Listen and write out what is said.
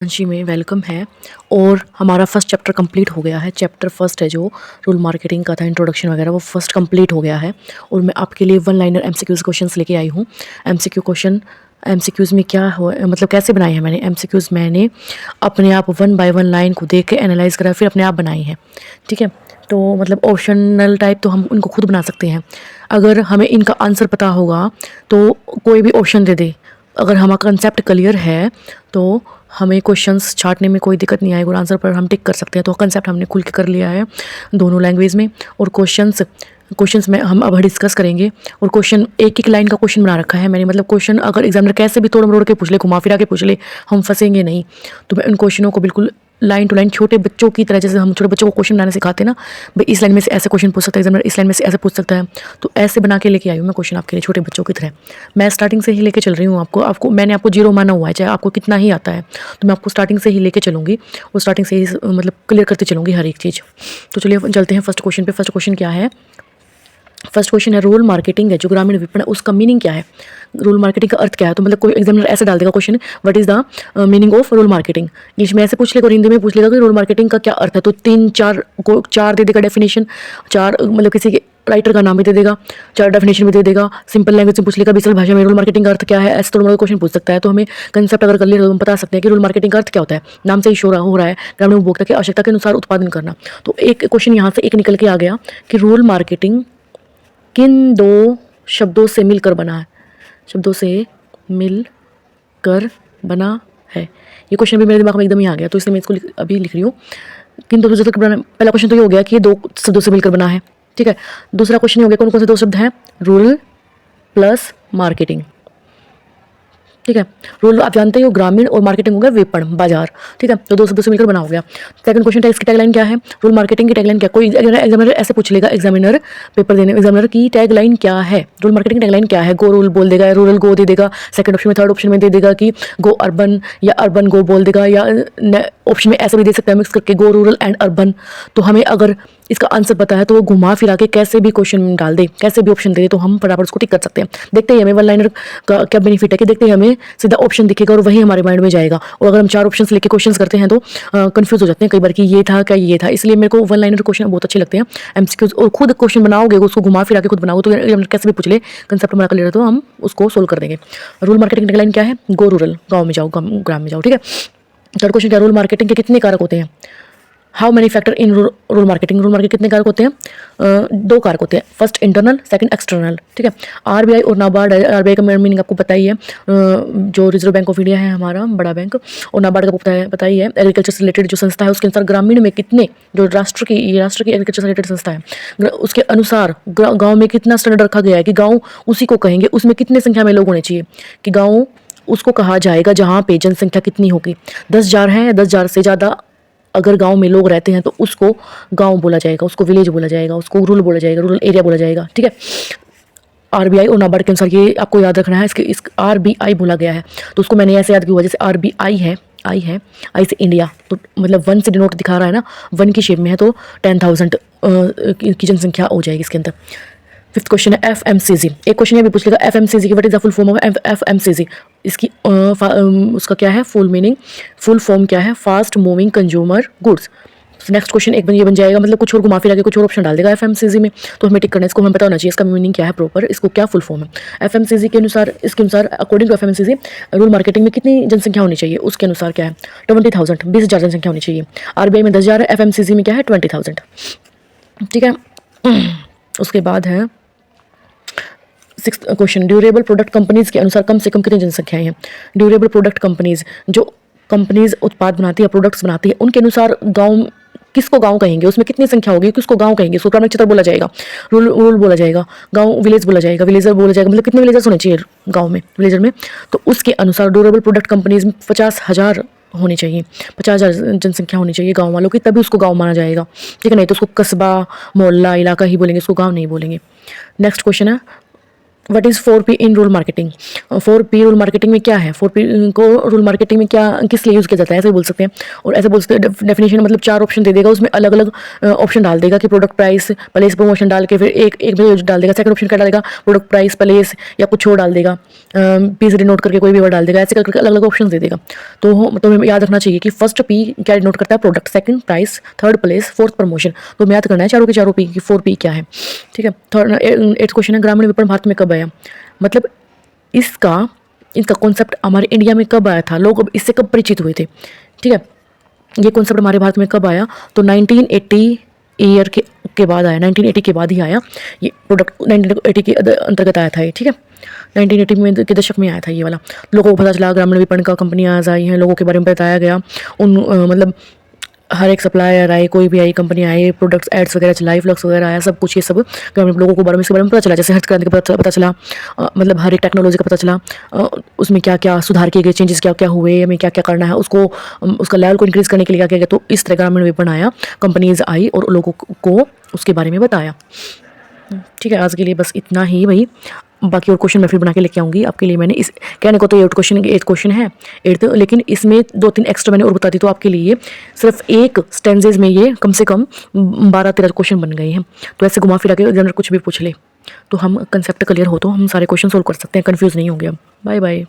अंशी में वेलकम है। और हमारा फर्स्ट चैप्टर कंप्लीट हो गया है। चैप्टर फर्स्ट है जो रूल मार्केटिंग का था, इंट्रोडक्शन वगैरह, वो फर्स्ट कंप्लीट हो गया है। और मैं आपके लिए वन लाइनर एमसीक्यूज़ क्वेश्चंस लेके आई हूँ। एमसीक्यू क्वेश्चन, एमसीक्यूज़ में क्या हो मतलब कैसे बनाए हैं मैंने एमसीक्यूज़, मैंने अपने आप वन बाय वन लाइन को देख के एनालाइज करा, फिर अपने आप बनाई है। ठीक है, तो मतलब ऑप्शनल टाइप तो हम उनको खुद बना सकते हैं। अगर हमें इनका आंसर पता होगा तो कोई भी ऑप्शन दे दे, अगर हमारा कंसेप्ट क्लियर है तो हमें क्वेश्चंस छांटने में कोई दिक्कत नहीं आएगी और आंसर पर हम टिक कर सकते हैं। तो कंसेप्ट हमने खुल के कर लिया है दोनों लैंग्वेज में। और क्वेश्चंस में हम अब डिस्कस करेंगे। और क्वेश्चन एक एक लाइन का क्वेश्चन बना रखा है मैंने, मतलब क्वेश्चन अगर एग्जामिनर कैसे भी तोड़ मरोड़ के पूछ ले, घुमा फिरा के पूछ ले, हम फंसेंगे नहीं। तो मैं उन क्वेश्चनों को बिल्कुल लाइन टू लाइन छोटे बच्चों की तरह, जैसे हम छोटे बच्चों को क्वेश्चन बनाने सिखाते हैं ना, भाई इस लाइन में से ऐसे क्वेश्चन पूछ सकता है एग्जामिनर, इस लाइन में से ऐसे पूछ सकता है, तो ऐसे बना के लेके आई हूँ मैं क्वेश्चन आपके लिए छोटे बच्चों की तरह। मैं स्टार्टिंग से ही लेके चल रही हूँ आपको आपको मैंने आपको जीरो माना हुआ है, चाहे आपको कितना ही आता है, तो मैं आपको स्टार्टिंग से ही लेके चलूँगी और स्टार्टिंग से ही मतलब क्लियर करते चलूँगी हर एक चीज़। तो चलिए चलते हैं फर्स्ट क्वेश्चन पे। फर्स्ट क्वेश्चन क्या है? फर्स्ट क्वेश्चन है रूरल मार्केटिंग है जो ग्रामीण विपणन, उसका मीनिंग क्या है? रूरल मार्केटिंग का अर्थ क्या है? तो मतलब कोई एग्जामिनर ऐसे डाल देगा question, what is the meaning of rural marketing. English में ऐसे पूछ लेगा और हिंदी में पूछ लेगा कि रूरल मार्केटिंग का क्या अर्थ है। तो तीन चार को चार दे देगा डेफिनेशन, चार मतलब किसी के राइटर का नाम भी दे देगा, चार डेफिनेशन भी दे देगा। सिंपल लैंग्वेज में पूछ लेगा सरल भाषा में रूरल मार्केटिंग का अर्थ क्या है, ऐसे थोड़ा क्वेश्चन पूछ सकता है। तो हमें कंसेप्ट अगर कर लिया तो हम बता सकते हैं कि रूरल मार्केटिंग का अर्थ क्या होता है। नाम से ही शो हो रहा है ग्रामीण उपभोक्ता की आवश्यकता के अनुसार उत्पादन करना। तो एक क्वेश्चन यहाँ से एक निकल के आ गया कि रूरल मार्केटिंग किन दो शब्दों से मिलकर बना है? शब्दों से मिलकर बना है। ये क्वेश्चन भी मेरे दिमाग में एकदम ही आ गया, तो इसलिए मैं इसको अभी लिख रही हूँ। किन दो शब्दों से बना? पहला क्वेश्चन तो ये हो गया कि ये दो शब्दों से मिलकर बना है। ठीक है, दूसरा क्वेश्चन ये हो गया कौन कौन से दो शब्द हैं? Rural plus marketing. ठीक है, रूरल आप जानते हो ग्रामीण, और मार्केटिंग हो गया विपणन बाजार। ठीक है, तो दो शब्दों से मिलकर बना हो गया। सेकंड क्वेश्चन था इसकी टैगलाइन क्या है? रूरल मार्केटिंग की टैगलाइन क्या? कोई एग्जामिनर ऐसे पूछ लेगा, एग्जामिनर पेपर देने एग्जामिनर की टैगलाइन क्या है, रूरल मार्केटिंग की टैगलाइन क्या है? गो रूरल बोल देगा, रूरल गो दे देगा। सेकंड ऑप्शन में, थर्ड ऑप्शन में दे देगा कि गो अर्बन, या अर्बन गो बोल देगा, या ऑप्शन में ऐसे भी दे सकता है मिक्स करके गो रूरल एंड अर्बन। तो हमें अगर इसका आंसर पता है तो वो घुमा फिरा के कैसे भी क्वेश्चन डाल दे, कैसे भी ऑप्शन दे दे, तो हम फटाफट उसको टिक कर सकते हैं। देखते ही हमें वन लाइनर का क्या बेनिफिट है कि देखते ही हमें सीधा ऑप्शन दिखेगा और वही हमारे माइंड में जाएगा। और अगर हम चार ऑप्शंस लेके क्वेश्चंस करते हैं तो कंफ्यूज हो जाते हैं कई बार कि ये था क्या ये था। इसलिए मेरे को वन लाइनर क्वेश्चन बहुत अच्छे लगते हैं एमसीक्यूज। और खुद क्वेश्चन बनाओगे, उसको घुमा फिरा के खुद बनाओगे तो कैसे भी पूछ ले, कंसेप्ट हमारा क्लियर है तो हम उसको सोल्व कर देंगे। रूरल मार्केटिंग टैगलाइन क्या है? गो रूरल, गाँव में जाओ, ग्राम में जाओ। ठीक है, थर्ड क्वेश्चन क्या? रूरल मार्केटिंग के कितने कारक होते हैं? How many factor in rural marketing? Rural market कितने कारक होते हैं? दो कारक होते हैं, फर्स्ट इंटरनल, सेकंड एक्सटर्नल। ठीक है, आरबीआई और नाबार्ड, आरबीआई का मीनिंग आपको पता ही है, जो रिजर्व बैंक ऑफ इंडिया है हमारा बड़ा बैंक, और नाबार्ड का पता ही है एग्रीकल्चर से रिलेटेड जो संस्था है, उसके अनुसार ग्रामीण में कितने, जो राष्ट्र की एग्रीकल्चर से रिलेटेड संस्था है, उसके अनुसार गाँव में कितना स्टैंडर्ड रखा गया है कि गाँव उसी को कहेंगे, उसमें कितने संख्या में लोग होने चाहिए, कि गाँव उसको कहा जाएगा जहाँ पे जनसंख्या कितनी होगी, 10,000 है या 10,000 से ज़्यादा अगर गांव में लोग रहते हैं तो उसको गांव बोला जाएगा, उसको विलेज बोला जाएगा, उसको रूरल बोला जाएगा, रूरल एरिया बोला जाएगा। ठीक है, आरबीआई और नाबार्ड के अनुसार ये आपको याद रखना है। इस आरबीआई बोला गया है तो उसको मैंने ऐसे याद किया हुआ, जैसे आरबीआई है, आई से इंडिया, तो मतलब वन से डिनोट दिखा रहा है ना, वन की शेप में है, तो 10,000 की जनसंख्या हो जाएगी इसके अंदर। फिफ्थ क्वेश्चन है एफएमसीजी। एक क्वेश्चन ये भी पूछ लेगा एफएमसीजी की what is the full form of FMCG. इसकी उसका क्या है फुल मीनिंग, फुल फॉर्म क्या है? Fast moving consumer goods. Next question ये बन जाएगा, मतलब कुछ और घुमा फिरा के कुछ और ऑप्शन डाल देगा एफएमसीजी में, तो हमें टिक करना है, इसको हमें पता होना चाहिए इसका मीनिंग क्या है प्रॉपर, इसको क्या फुल फॉर्म है। एफएमसीजी के अनुसार, इसके अनुसार according to FMCG rural marketing में कितनी जनसंख्या होनी चाहिए, उसके अनुसार क्या है? 20,000, 20,000 जनसंख्या होनी चाहिए। आरबीआई में 10,000 है, एफएमसीजी में क्या है? 20,000। ठीक है, उसके बाद है six question, durable product companies के अनुसार कम से कम कितनी जनसंख्याएं हैं? ड्यूरेबल प्रोडक्ट कंपनीज, जो कंपनीज उत्पाद बनाती है, प्रोडक्ट्स बनाती है, उनके अनुसार गांव, किसको गांव कहेंगे, उसमें कितनी संख्या होगी, किसको गांव कहेंगे? उसको ग्रामीण क्षेत्र बोला जाएगा, रूरल बोला जाएगा, गांव विलेज बोला जाएगा, विलेजर बोला जाएगा, मतलब कितने विलेजर्स होने चाहिए गाँव में, विलेजर में। तो उसके अनुसार ड्यूरेबल प्रोडक्ट कंपनीज में 50,000 होनी चाहिए, 50,000 जनसंख्या होनी चाहिए गाँव वालों की, तभी उसको गाँव माना जाएगा। ठीक है, नहीं तो उसको कस्बा, मोहल्ला, इलाका ही बोलेंगे, उसको गाँव नहीं बोलेंगे। नेक्स्ट क्वेश्चन है what is 4P in rural marketing. 4P rural marketing में क्या है, 4P को रूरल मार्केटिंग में क्या किस लिए यूज़ किया जाता है, ऐसे बोल सकते हैं। और ऐसे बोल सकते हैं डेफिनेशन, मतलब 4 ऑप्शन दे देगा, उसमें अलग अलग ऑप्शन डाल देगा कि प्रोडक्ट प्राइस, प्लेस, प्रमोशन डाल के फिर एक एक में डाल देगा। सेकंड ऑप्शन क्या डालेगा, प्रोडक्ट प्राइस, प्लेस या कुछ और डाल देगा, पी से डिनोट करके कोई भी वर्ड डाल देगा, ऐसे करके अलग अलग ऑप्शन दे देगा। तो हमें याद रखना चाहिए कि फर्स्ट P क्या डिनोट करता है, product, second price, third place, fourth promotion. तो हमें याद करना है चारों के चारों P की 4P क्या है। ठीक है। थर्ड 8th क्वेश्चन है, ग्रामीण विपणन भारत में कब आया। मतलब इसका इनका कॉन्सेप्ट हमारे इंडिया में कब आया था, लोग अब इससे कब परिचित हुए थे। ठीक है। ये कॉन्सेप्ट हमारे भारत में कब आया, तो 1980 ईयर के बाद आया, 1980 के बाद ही आया ये प्रोडक्ट, 1980 के अंतर्गत आया था ये। ठीक है। 1980 में के दशक में आया था ये वाला। लोगों को पता चला ग्रामीण विपणन का, कंपनियाँ आई हैं, लोगों के बारे में बताया गया। मतलब हर एक सप्लायर आए, कोई भी आई कंपनी आई, प्रोडक्ट्स एड्स वगैरह चलाई, फ्लक्स वगैरह आया, सब कुछ ये सब ग्रामीण लोगों को बारे में, इसके बारे में पता चला। जैसे हरित क्रांति का पता चला, मतलब हर एक टेक्नोलॉजी का पता चला, उसमें क्या क्या सुधार किए गए, चेंजेस क्या क्या हुए, हमें क्या क्या करना है, उसको उसका लेवल को इंक्रीज़ करने के लिए क्या किया गया। तो इस तरह ग्रामीण विपणन आया, कंपनीज आई और लोगों को उसके बारे में बताया। ठीक है। आज के लिए बस इतना ही भाई, बाकी और क्वेश्चन मैं फिर बना के लेके आऊँगी आपके लिए। मैंने इस कहने को तो 8 क्वेश्चन है 8th, लेकिन इसमें 2-3 एक्स्ट्रा मैंने और बता दी, तो आपके लिए सिर्फ एक स्टेंजेस में ये कम से कम 12-13 क्वेश्चन बन गए हैं। तो ऐसे घुमा फिरा के अगर कुछ भी पूछ ले तो हम कंसेप्ट क्लियर हो तो हम सारे क्वेश्चन सोल्व कर सकते हैं, कन्फ्यूज़ नहीं होंगे हम। Bye bye.